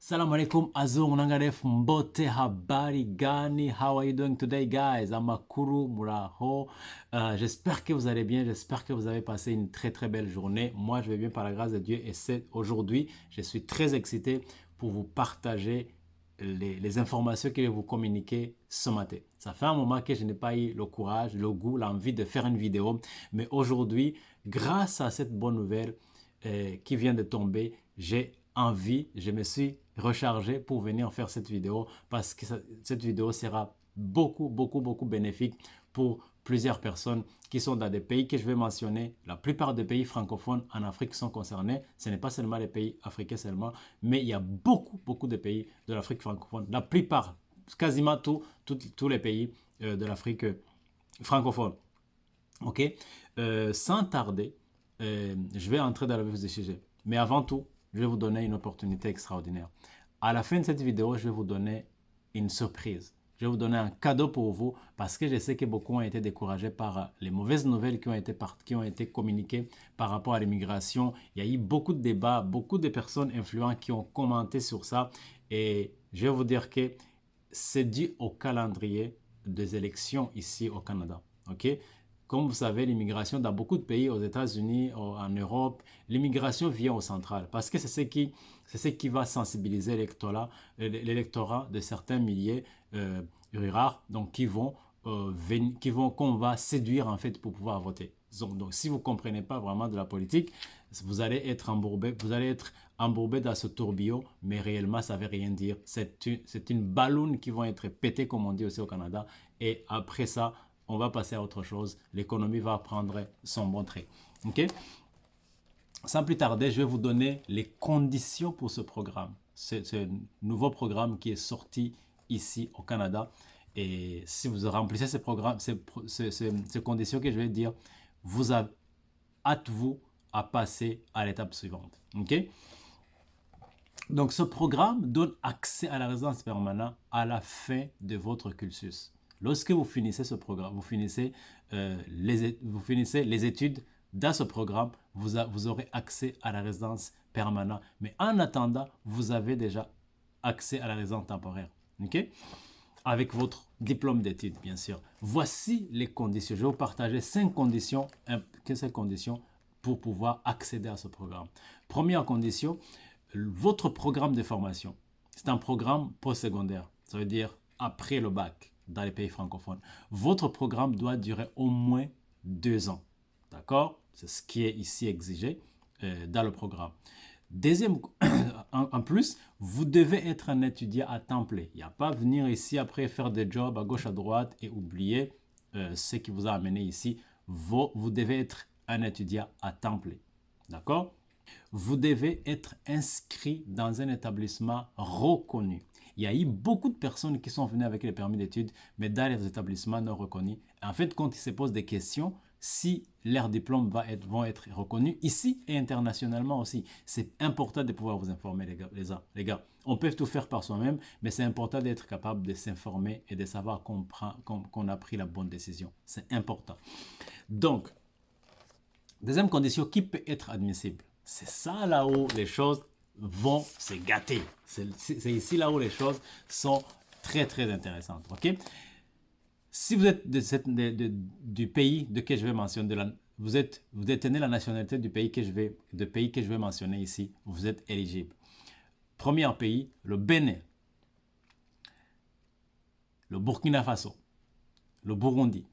Salam alaikum azungu nangarefu mbote habari gani. How are you doing today guys? Amakuru muraho. J'espère que vous allez bien, j'espère que vous avez passé une très belle journée. Moi je vais bien par la grâce de Dieu et c'est aujourd'hui, je suis très excité pour vous partager les informations que je vais vous communiquer ce matin. Ça fait un moment que je n'ai pas eu le courage, le goût, l'envie de faire une vidéo, mais aujourd'hui, grâce à cette bonne nouvelle qui vient de tomber, j'ai envie, je me suis rechargé pour venir faire cette vidéo parce que cette vidéo sera beaucoup bénéfique pour plusieurs personnes qui sont dans des pays que je vais mentionner. La plupart des pays francophones en Afrique sont concernés. Ce n'est pas seulement les pays africains seulement, mais il y a beaucoup de pays de l'Afrique francophone. La plupart, quasiment tous les pays de l'Afrique francophone. Ok. Sans tarder, je vais entrer dans le vif du sujet. Mais avant tout, je vais vous donner une opportunité extraordinaire. À la fin de cette vidéo, je vais vous donner une surprise. Je vais vous donner un cadeau pour vous parce que je sais que beaucoup ont été découragés par les mauvaises nouvelles qui ont été communiquées par rapport à l'immigration. Il y a eu beaucoup de débats, beaucoup de personnes influentes qui ont commenté sur ça. Et je vais vous dire que c'est dû au calendrier des élections ici au Canada. Ok? Comme vous savez, l'immigration dans beaucoup de pays, aux États-Unis, en Europe, l'immigration vient au central parce que c'est ce qui va sensibiliser l'électorat de certains milliers ruraux, donc qu'on va séduire en fait pour pouvoir voter. Donc, si vous ne comprenez pas vraiment de la politique, vous allez être embourbé dans ce tourbillon, mais réellement, ça ne veut rien dire. C'est une balloune qui va être pétée, comme on dit aussi au Canada, et après ça, on va passer à autre chose. L'économie va prendre son bon trait. Ok? Sans plus tarder, je vais vous donner les conditions pour ce programme. C'est un nouveau programme qui est sorti ici au Canada. Et si vous remplissez ces conditions que je vais dire, vous avez hâte-vous à passer à l'étape suivante. Ok? Donc, ce programme donne accès à la résidence permanente à la fin de votre cursus. Lorsque vous finissez ce programme, vous finissez les études dans ce programme, vous aurez accès à la résidence permanente. Mais en attendant, vous avez déjà accès à la résidence temporaire. Ok? Avec votre diplôme d'études, bien sûr. Voici les conditions. Je vais vous partager 5 conditions pour pouvoir accéder à ce programme. Première condition, votre programme de formation. C'est un programme postsecondaire. Ça veut dire après le bac dans les pays francophones. Votre programme doit durer au moins 2 ans. D'accord? C'est ce qui est ici exigé dans le programme. Deuxième, en plus, vous devez être un étudiant à temps plein. Il n'y a pas venir ici après faire des jobs à gauche à droite et oublier ce qui vous a amené ici. Vous devez être un étudiant à temps plein. D'accord? Vous devez être inscrit dans un établissement reconnu. Il y a eu beaucoup de personnes qui sont venues avec les permis d'études, mais dans les établissements non reconnus. En fait, quand ils se posent des questions, si leurs diplômes vont être reconnus ici et internationalement aussi. C'est important de pouvoir vous informer, les gars. On peut tout faire par soi-même, mais c'est important d'être capable de s'informer et de savoir qu'on a pris la bonne décision. C'est important. Donc, deuxième condition, qui peut être admissible? C'est ça là où les choses vont se gâter. C'est ici là où les choses sont très intéressantes. Ok? Si vous êtes du pays de que je vais mentionner, vous détenez la nationalité du pays que je vais mentionner ici, vous êtes éligible. Premier pays, le Bénin, le Burkina Faso, le Burundi,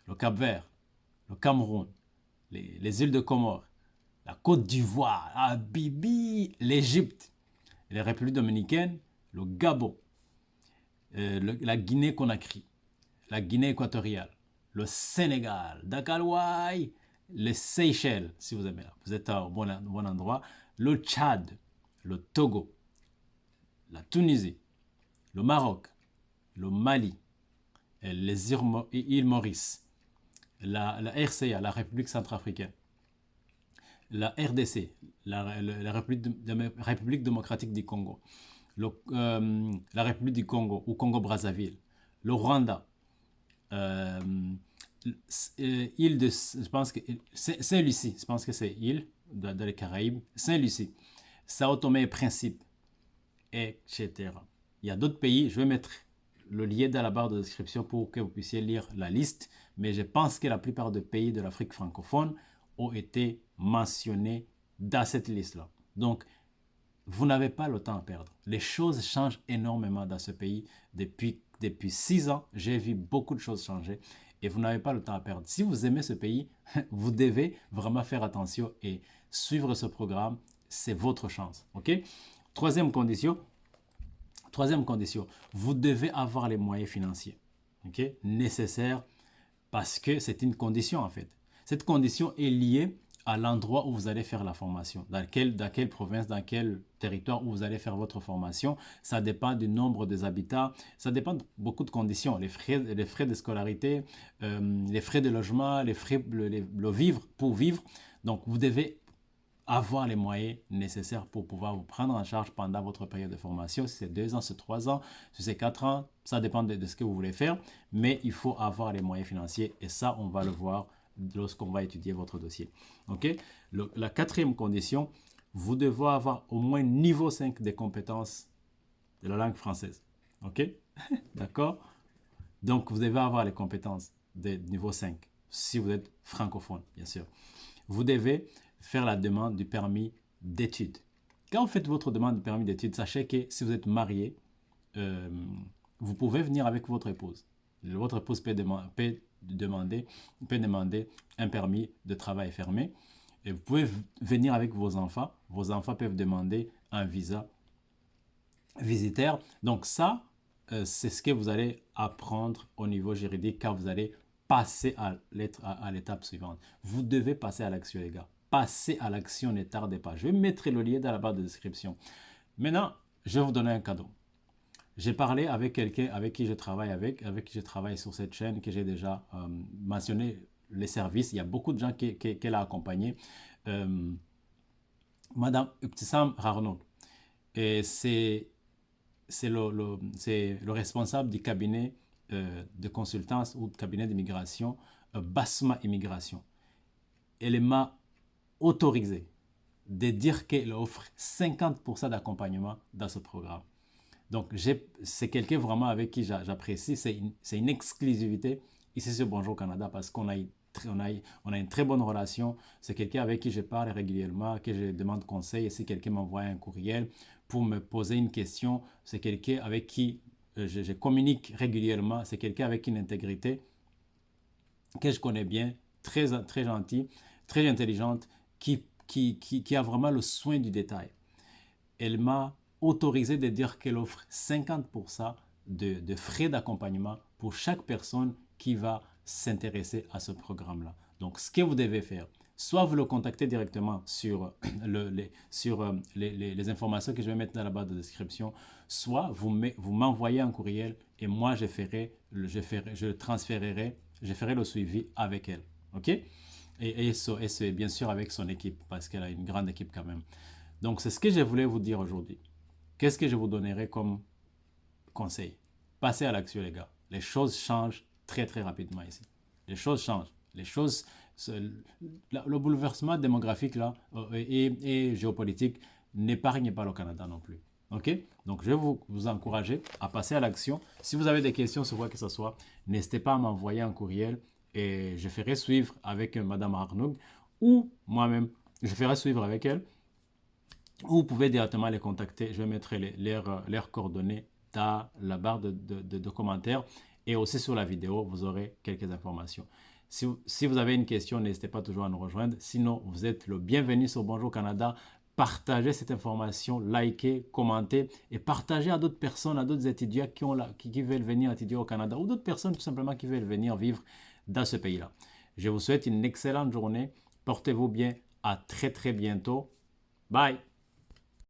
le Cap-Vert, le Cameroun, les îles de Comores, la Côte d'Ivoire, Bibi, l'Égypte, la République dominicaine, le Gabon, la Guinée-Conakry, la Guinée équatoriale, le Sénégal, Dakar-Ouai, les Seychelles, si vous aimez là, vous êtes au bon endroit, le Tchad, le Togo, la Tunisie, le Maroc, le Mali, les îles Maurice, la RCA, la République centrafricaine, la RDC, la République démocratique du Congo, la République du Congo ou Congo-Brazzaville, le Rwanda, île de, je pense que Saint-Lucie, je pense que c'est île dans les Caraïbes, Saint-Lucie, Sao Tomé et Principe, etc. Il y a d'autres pays, je vais mettre le lien dans la barre de description pour que vous puissiez lire la liste, mais je pense que la plupart des pays de l'Afrique francophone ont été mentionnés dans cette liste-là. Donc, vous n'avez pas le temps à perdre. Les choses changent énormément dans ce pays. Depuis 6 ans, j'ai vu beaucoup de choses changer et vous n'avez pas le temps à perdre. Si vous aimez ce pays, vous devez vraiment faire attention et suivre ce programme. C'est votre chance. OK? Troisième condition, vous devez avoir les moyens financiers, okay, nécessaires, parce que c'est une condition en fait. Cette condition est liée à l'endroit où vous allez faire la formation, dans quelle province, dans quel territoire où vous allez faire votre formation. Ça dépend du nombre des habitants, ça dépend de beaucoup de conditions, les frais de scolarité, les frais de logement, les frais pour vivre. Donc vous devez avoir les moyens nécessaires pour pouvoir vous prendre en charge pendant votre période de formation. Si c'est 2 ans, c'est 3 ans, si c'est 4 ans, ça dépend de ce que vous voulez faire, mais il faut avoir les moyens financiers et ça, on va le voir lorsqu'on va étudier votre dossier. Okay? La quatrième condition, vous devez avoir au moins niveau 5 des compétences de la langue française. OK? D'accord? Donc, vous devez avoir les compétences de niveau 5, si vous êtes francophone, bien sûr. Vous devez faire la demande du permis d'études. Quand vous faites votre demande de permis d'études, sachez que si vous êtes marié, vous pouvez venir avec votre épouse. Votre épouse peut demander un permis de travail fermé. Et vous pouvez venir avec vos enfants. Vos enfants peuvent demander un visa visiteur. Donc ça, c'est ce que vous allez apprendre au niveau juridique quand vous allez passer à l'étape suivante. Vous devez passer à l'action, les gars. Passez à l'action, ne tardez pas. Je vais mettre le lien dans la barre de description. Maintenant, je vais vous donner un cadeau. J'ai parlé avec quelqu'un avec qui je travaille sur cette chaîne, que j'ai déjà mentionné les services. Il y a beaucoup de gens qu'elle a accompagnés. Madame Ubtissam Rarno. Et c'est le responsable du cabinet de consultance ou de cabinet d'immigration, Basma Immigration. Elle m'a autorisé de dire qu'elle offre 50% d'accompagnement dans ce programme. Donc, c'est quelqu'un vraiment avec qui j'apprécie. C'est une exclusivité ici sur Bonjour Canada parce qu'on a une très bonne relation. C'est quelqu'un avec qui je parle régulièrement, que je demande conseil. Et si quelqu'un m'envoie un courriel pour me poser une question, c'est quelqu'un avec qui je communique régulièrement. C'est quelqu'un avec une intégrité que je connais bien, très, très gentil, très intelligente, qui a vraiment le soin du détail. Elle m'a autorisé de dire qu'elle offre 50% de frais d'accompagnement pour chaque personne qui va s'intéresser à ce programme-là. Donc, ce que vous devez faire, soit vous le contactez directement sur les informations que je vais mettre dans la barre de description, soit vous m'envoyez un courriel et moi, je ferai le suivi avec elle. OK? Et c'est bien sûr avec son équipe, parce qu'elle a une grande équipe quand même. Donc, c'est ce que je voulais vous dire aujourd'hui. Qu'est-ce que je vous donnerai comme conseil? Passez à l'action, les gars. Les choses changent très, très rapidement ici. Les choses changent. Le bouleversement démographique là, et géopolitique n'épargne pas le Canada non plus. OK? Donc, je vais vous encourager à passer à l'action. Si vous avez des questions sur quoi que ce soit, n'hésitez pas à m'envoyer un courriel et je ferai suivre avec Madame Arnoug ou moi-même, je ferai suivre avec elle. Ou vous pouvez directement les contacter. Je vais mettre leurs coordonnées dans la barre de commentaires. Et aussi sur la vidéo, vous aurez quelques informations. Si vous avez une question, n'hésitez pas toujours à nous rejoindre. Sinon, vous êtes le bienvenu sur Bonjour Canada. Partagez cette information, likez, commentez et partagez à d'autres personnes, à d'autres étudiants qui veulent venir étudier au Canada ou d'autres personnes tout simplement qui veulent venir vivre dans ce pays-là. Je vous souhaite une excellente journée. Portez-vous bien. À très très bientôt. Bye.